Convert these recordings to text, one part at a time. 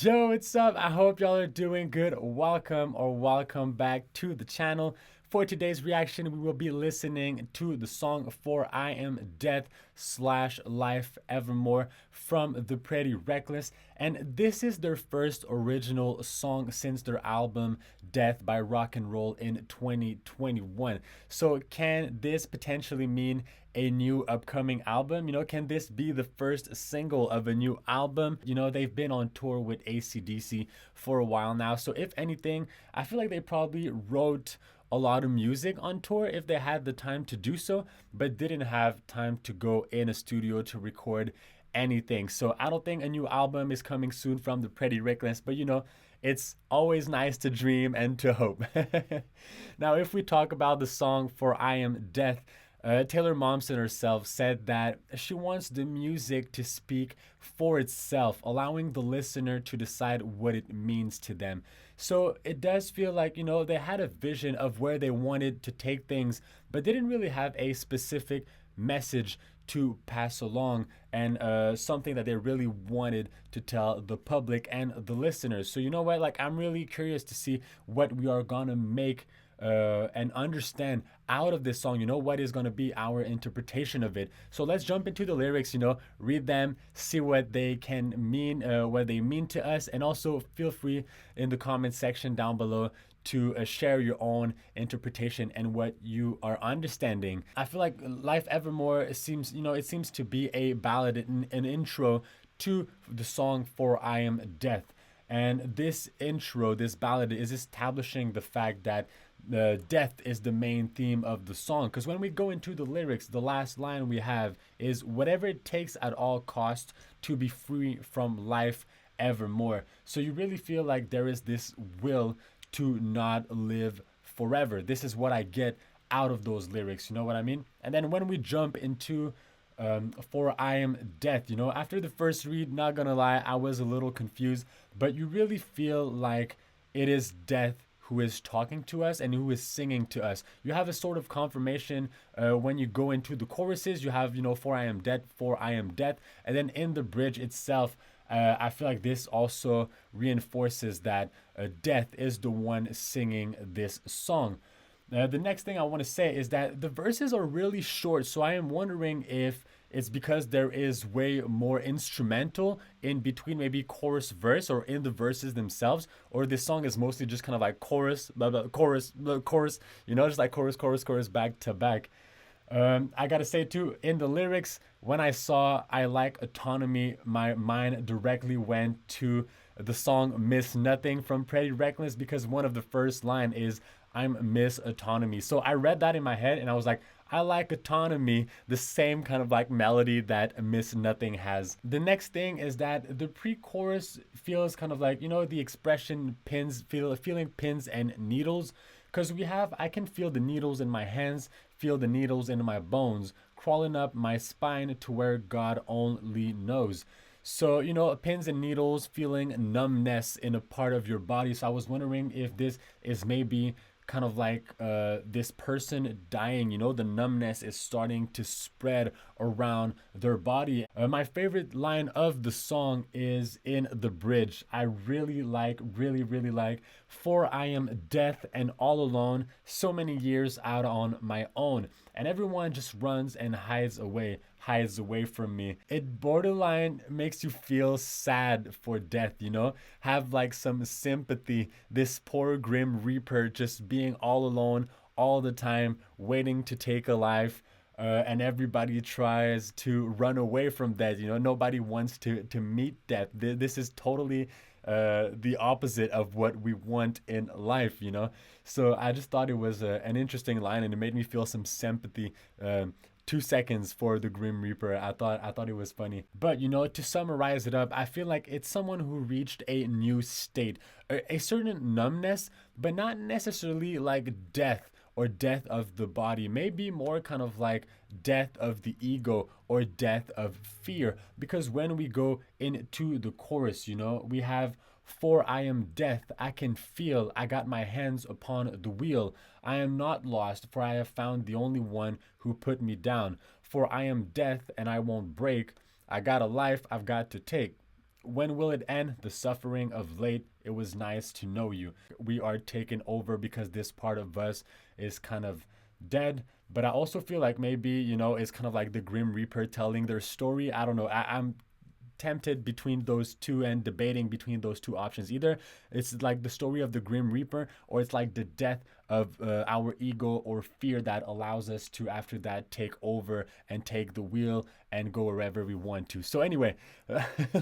Yo, what's up? I hope y'all are doing good. Welcome back to the channel. For today's reaction, we will be listening to the song For I Am Death slash Life Evermore from The Pretty Reckless. And this is their first original song since their album Death by Rock and Roll in 2021. So can this potentially mean a new upcoming album? Can this be the first single of a new album? They've been on tour with AC/DC for a while now. So if anything, I feel like they probably wrote a lot of music on tour if they had the time to do so, but didn't have time to go in a studio to record anything. So I don't think a new album is coming soon from the Pretty Reckless, but it's always nice to dream and to hope. Now, if we talk about the song For I Am Death, Taylor Momsen herself said that she wants the music to speak for itself, allowing the listener to decide what it means to them. So it does feel like, they had a vision of where they wanted to take things, but didn't really have a specific message to pass along and something that they really wanted to tell the public and the listeners. So you know what? Like, I'm really curious to see what we are gonna make and understand out of this song, what is going to be our interpretation of it. So let's jump into the lyrics, read them, see what they can mean, what they mean to us, and also feel free in the comment section down below to share your own interpretation and what you are understanding. I feel like Life Evermore seems, it seems to be a ballad, an intro to the song For I Am Death. And this intro, this ballad, is establishing the fact that death is the main theme of the song. Because when we go into the lyrics, the last line we have is whatever it takes at all costs to be free from life evermore. So you really feel like there is this will to not live forever. This is what I get out of those lyrics. You know what I mean? And then when we jump into For I Am Death, after the first read, not gonna lie, I was a little confused, but you really feel like it is death who is talking to us and who is singing to us. You have a sort of confirmation when you go into the choruses. You have, For I Am Death, For I Am Death. And then in the bridge itself, I feel like this also reinforces that death is the one singing this song. The next thing I want to say is that the verses are really short, so I am wondering if it's because there is way more instrumental in between, maybe chorus verse or in the verses themselves, or this song is mostly just kind of like chorus, blah, blah, chorus, blah, chorus, just like chorus, chorus, chorus, back to back. I gotta say too, in the lyrics, when I saw I like autonomy, my mind directly went to the song Miss Nothing from Pretty Reckless, because one of the first line is I'm Miss Autonomy. So I read that in my head and I was like, I like autonomy, the same kind of like melody that Miss Nothing has. The next thing is that the pre-chorus feels kind of like, the expression feeling pins and needles. Because I can feel the needles in my hands, feel the needles in my bones, crawling up my spine to where God only knows. So, pins and needles, feeling numbness in a part of your body. So I was wondering if this is maybe kind of like this person dying, the numbness is starting to spread around their body. My favorite line of the song is in the bridge. I really like, For I am death and all alone, so many years out on my own. And everyone just runs and hides away from me. It borderline makes you feel sad for death, have like some sympathy. This poor grim reaper just being all alone all the time, waiting to take a life. And everybody tries to run away from death. Nobody wants to meet death. This is totally the opposite of what we want in life. So I just thought it was an interesting line, and it made me feel some sympathy. 2 seconds for the Grim Reaper. I thought it was funny. But to summarize it up, I feel like it's someone who reached a new state, a certain numbness, but not necessarily like death or death of the body. Maybe more kind of like death of the ego or death of fear. Because when we go into the chorus, we have For I am death, I can feel, I got my hands upon the wheel. I am not lost, for I have found the only one who put me down. For I am death and I won't break. I got a life I've got to take. when will it end? The suffering of late. It was nice to know you. We are taken over because this part of us is kind of dead. But I also feel like maybe, it's kind of like the Grim Reaper telling their story. I don't know. I'm tempted between those two and debating between those two options. Either it's like the story of the Grim Reaper, or it's like the death of our ego or fear that allows us to, after that, take over and take the wheel and go wherever we want to. So anyway,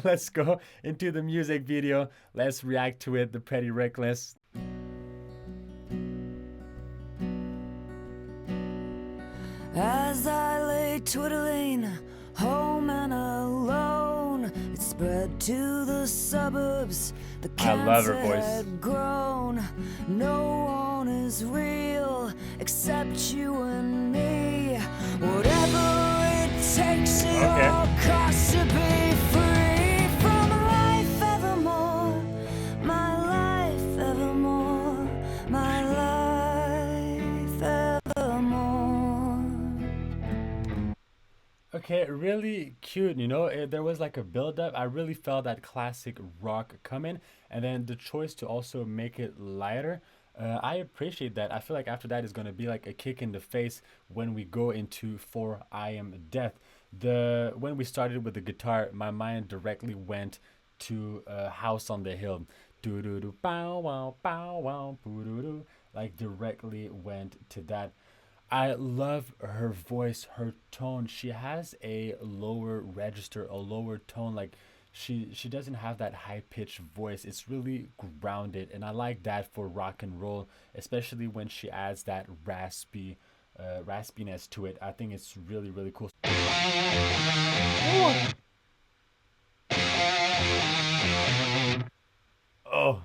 let's go into the music video. Let's react to it. The Pretty Reckless. As I lay twiddling, home and alone, it spread to the suburbs. The love her cancer voice. had grown. No one is real except you and me. Whatever it takes, it all costs to be free from a life evermore. My life evermore. My life evermore. Okay, really cute, there was like a build-up. I really felt that classic rock coming, and then the choice to also make it lighter. I appreciate that. I feel like after that is going to be like a kick in the face when we go into For I Am Death. When we started with the guitar, my mind directly went to House on the Hill. Do do do bow wow bow wow boo doo doo. Like directly went to that. I love her voice, her tone. She has a lower register, a lower tone. Like she doesn't have that high pitched voice. It's really grounded, and I like that for rock and roll, especially when she adds that raspiness to it. I think it's really, really cool. Oh.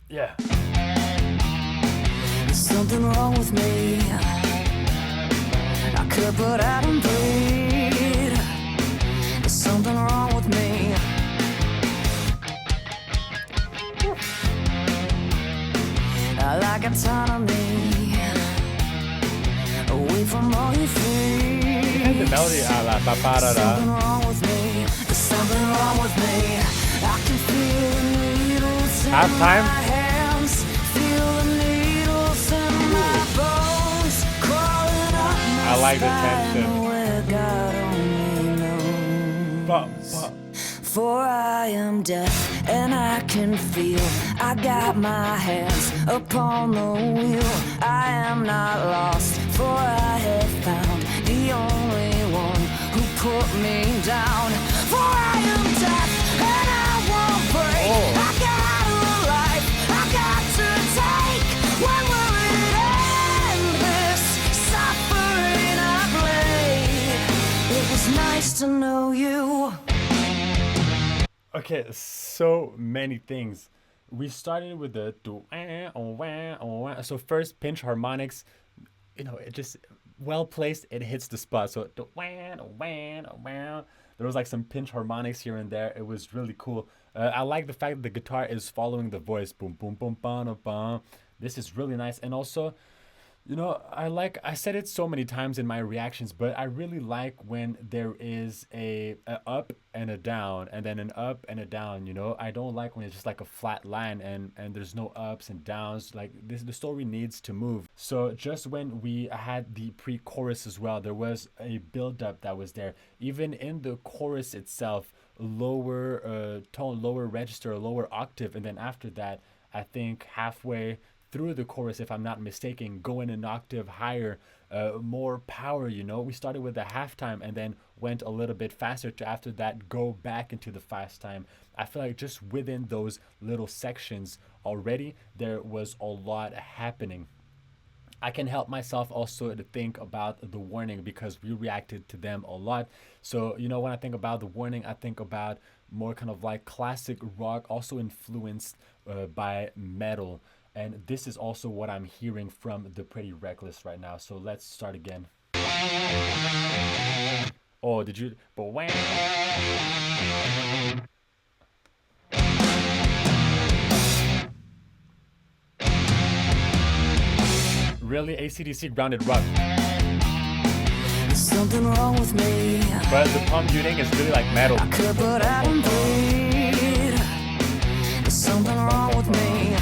Yeah. There's something wrong with me. I could put out and bleed. There's something wrong with me. I like autonomy, away from all you feel. And the melody a la paparara. Something wrong with me. There's something wrong with me. I can feel the needles in Halftime. my hands. Feel the needles in my bones crawling up my I like the spine tension. where God only knows. For I am deaf and I can feel. I got my hands upon the wheel. I am not lost, for I have found the only one who put me down. For I am deaf and I won't break. I got a life I got to take. When will it end, this suffering I've laid? It was nice to know you. Okay, so many things. We started with the so first pinch harmonics, it just well placed. It hits the spot. So there was like some pinch harmonics here and there. It was really cool. I like the fact that the guitar is following the voice. Boom, boom, boom, bam, bam. This is really nice. And also, I said it so many times in my reactions, but I really like when there is a up and a down, and then an up and a down. I don't like when it's just like a flat line and there's no ups and downs. Like the story needs to move. So just when we had the pre-chorus as well, there was a build-up that was there. Even in the chorus itself, lower tone, lower register, lower octave, and then after that, I think halfway through the chorus, if I'm not mistaken, going an octave higher, more power. We started with the halftime and then went a little bit faster to, after that, go back into the fast time. I feel like just within those little sections already, there was a lot happening. I can help myself also to think about the warning because we reacted to them a lot. So, when I think about the warning, I think about more kind of like classic rock, also influenced by metal. And this is also what I'm hearing from the Pretty Reckless right now. So let's start again. Oh, did you? But when? Really, AC/DC grounded rock. There's something wrong with me. But the commuting is really like metal. I could, but I don't bleed. There's something wrong with me.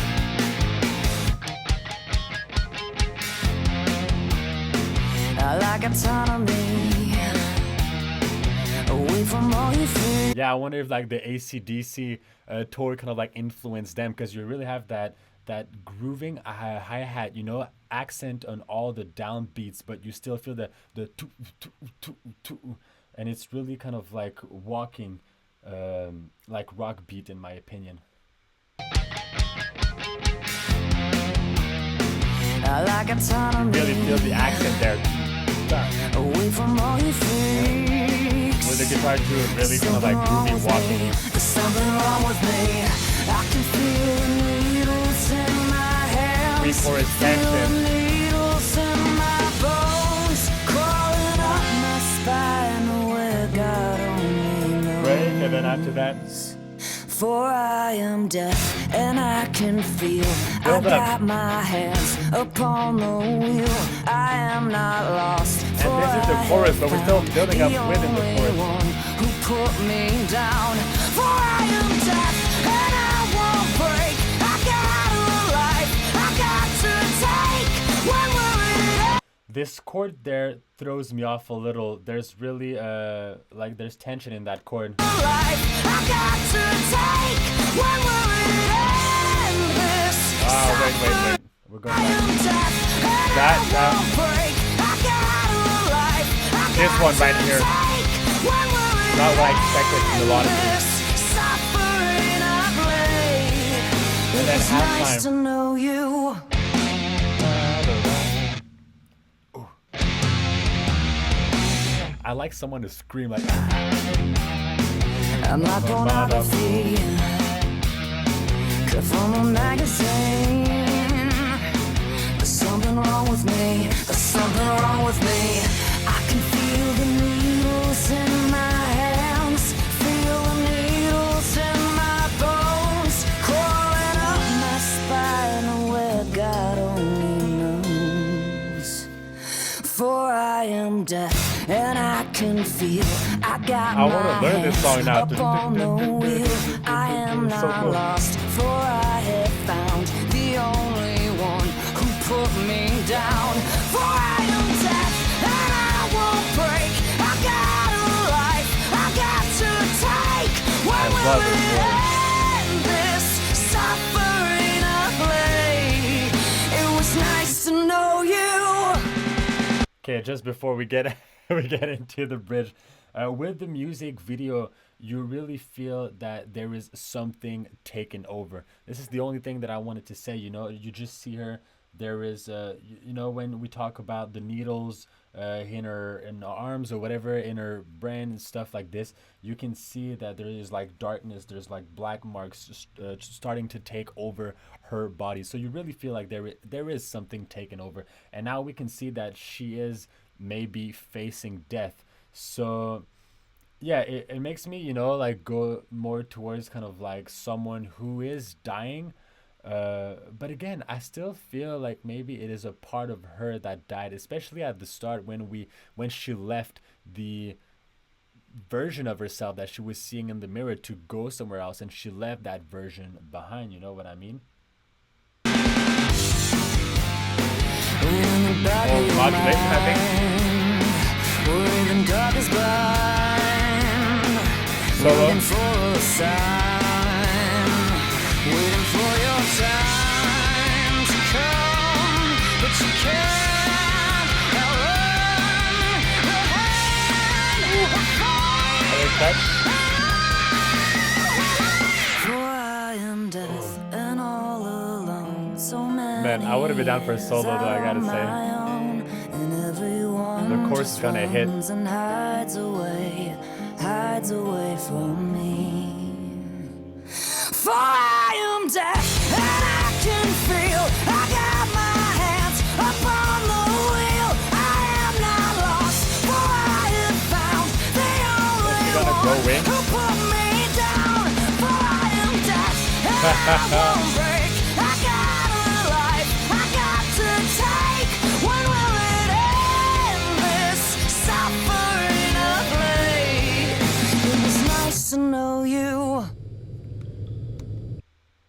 I like autonomy, away from all you think. Yeah, I wonder if like the AC/DC tour kind of like influenced them, because you really have that grooving hi-hat, you know, accent on all the downbeats, but you still feel the and it's really kind of like walking like rock beat, in my opinion. I like autonomy. Really feel the accent there. Away from all you freaks. With the guitar too, really kind of like groovy walking. There's something wrong with me. I can feel the needles in my hands. Pre-chorus tension. Needles in my bones, crawling up my spine where God only knows. Break, and then after that. For I am deaf and I can feel. I got my hands upon the wheel. I am not lost. And this is the chorus, but we're still building up within the chorus. Who put me down? For I am deaf and I won't break. I got a life I got to take. When will it end? This chord there throws me off a little. There's really like there's tension in that chord. Life I got to take. When will it end? This Wait. We're going back. That. This one right here. Not what I expected from a lot of these. And then halftime. To know you. I like someone to scream like I'm not pornography. Cut from a magazine. There's something wrong with me. There's something wrong with me. I can feel the needles in my hands. Feel the needles in my bones, crawling up my spine where God only knows. For I am deaf and I can feel. I got I want to learn this song now. up on the wheel. I am not so cool. lost, for I have found the only one who put me down. For I am deaf and I won't break. I got a life I got to take. When will it end? This suffering I play. It was nice to know you. Okay, just before we get into the bridge, with the music video, you really feel that there is something taken over. This is the only thing that I wanted to say. You know, you just see her. There is, you know, when we talk about the needles in her arms or whatever, in her brain and stuff like this, you can see that there is like darkness. There's like black marks starting to take over her body. So you really feel like there is something taken over. And now we can see that she is maybe facing death. So yeah, it makes me, you know, like go more towards kind of like someone who is dying. But again, I still feel like maybe it is a part of her that died, especially at the start when she left the version of herself that she was seeing in the mirror to go somewhere else, and she left that version behind. You know what I mean? Or modulation, I think. Solo. Waiting for a sign, waiting for your time to come, but you can't outrun the hand of fate. For I am death and all alone. So many. Man, I would have been down for a solo though, I gotta say. The chorus is gonna hit. And hides away from me. For I am deaf and I can feel. I got my hands upon the wheel. I am not lost, for I have found the only one who put me down. For I am deaf and I won't break. I got a life I got to take. When will it end? This nice to know you.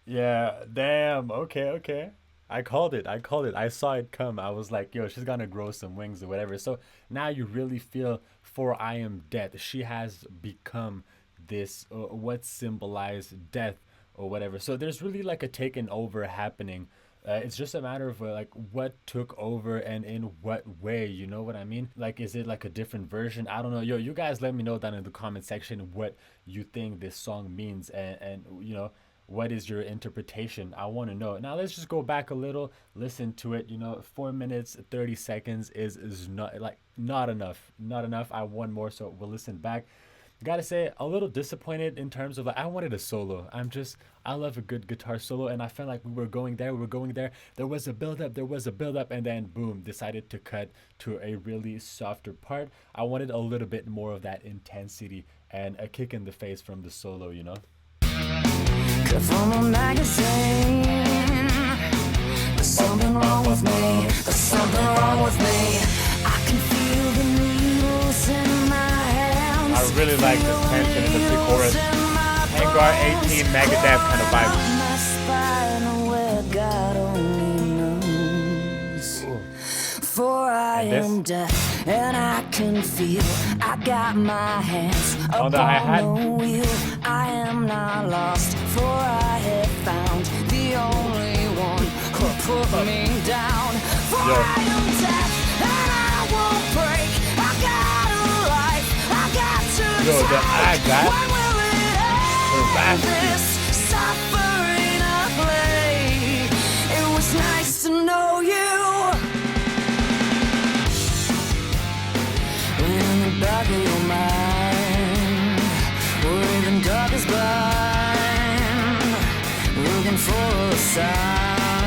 Yeah, damn. Okay, okay. I called it. I called it. I saw it come. I was like, yo, she's gonna grow some wings or whatever. So now you really feel for I am death. She has become this what symbolized death or whatever. So there's really like a taken over happening. It's just a matter of like what took over and in what way. You know what I mean? Like, is it like a different version? I don't know. Yo, you guys let me know down in the comment section what you think this song means, and you know, what is your interpretation? I want to know. Now let's just go back a little, listen to it. You know, 4 minutes 30 seconds is not like not enough, not enough. I want more, so we'll listen back. Gotta say, a little disappointed in terms of like I wanted a solo. I love a good guitar solo, and I felt like we were going there, we were going there. There was a build up, there was a build up, and then boom, decided to cut to a really softer part. I wanted a little bit more of that intensity and a kick in the face from the solo, you know. From a magazine, there's something wrong with me. There's something wrong with me. I can feel the needles in my hands. I really like this tension in the pre-chorus. Hangar 18 Megadeth kind of vibe. My spine where God only knows. For I am death and I can feel. I got my hands on up the hi-hat. on the wheel. I am not lost, for I have found the only one who put me down. For I am death and I won't break. I got a life, I got to take. When will it end? This suffering I play. It was nice to know you. In the back of your mind, we're in dark as blind, looking for a sign,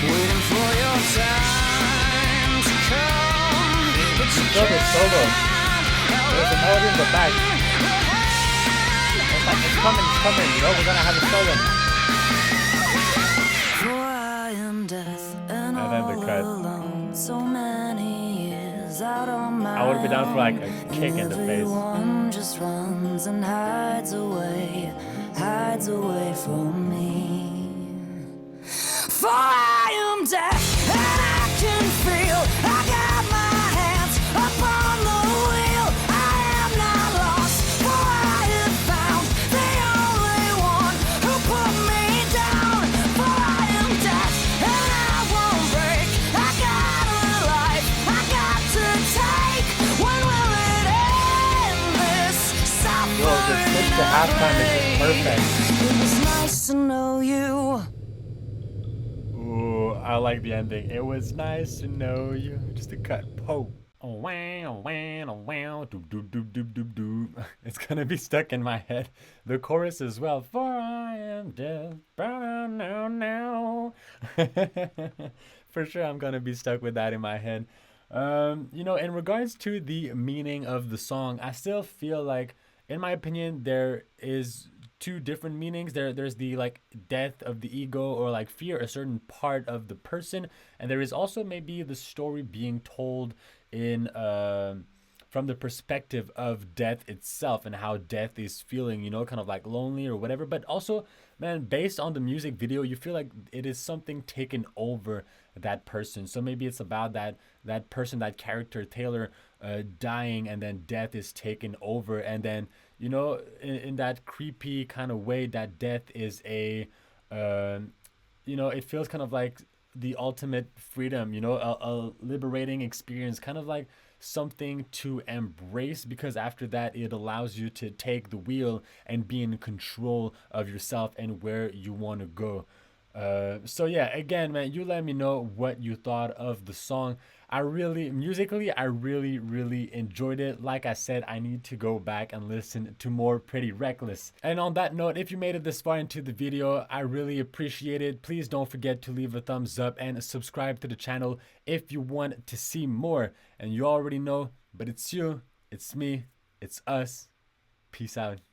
waiting for your time to come. But you can't. Solo. There's a melody in the back. It's like it's coming, you know, we're gonna have a solo. For I am death and then the all cut. alone, so many years out on my I would be down for like a kick in the face. Everyone just runs and hides away from me. For I am death and I can feel. I got my hands up on the wheel. I am not lost, for I have found the only one who put me down. For I am death and I won't break. I got a life, I got to take. When will it end? This suffering. Yo, the switch to halftime is just perfect. It was nice to know you. Ooh, I like the ending. It was nice to know you. Just a cut. Po. Oh wow, wow, wow, doop doop doop doop doop doop. It's gonna be stuck in my head. The chorus as well. For I am death. Now, now. For sure, I'm gonna be stuck with that in my head. You know, in regards to the meaning of the song, I still feel like, in my opinion, there is two different meanings. There's the like death of the ego, or like fear a certain part of the person, and there is also maybe the story being told in from the perspective of death itself and how death is feeling, you know, kind of like lonely or whatever. But also, man, based on the music video, you feel like it is something taken over that person. So maybe it's about that person, that character Taylor, dying, and then death is taken over, and then, you know, in that creepy kind of way, that death is a you know, it feels kind of like the ultimate freedom, you know, a liberating experience, kind of like something to embrace, because after that it allows you to take the wheel and be in control of yourself and where you want to go. So yeah, again, man, you let me know what you thought of the song. Musically, I really enjoyed it. Like I said, I need to go back and listen to more Pretty Reckless. And on that note, if you made it this far into the video, I really appreciate it. Please don't forget to leave a thumbs up and subscribe to the channel if you want to see more. And you already know, but it's you, it's me, it's us. Peace out.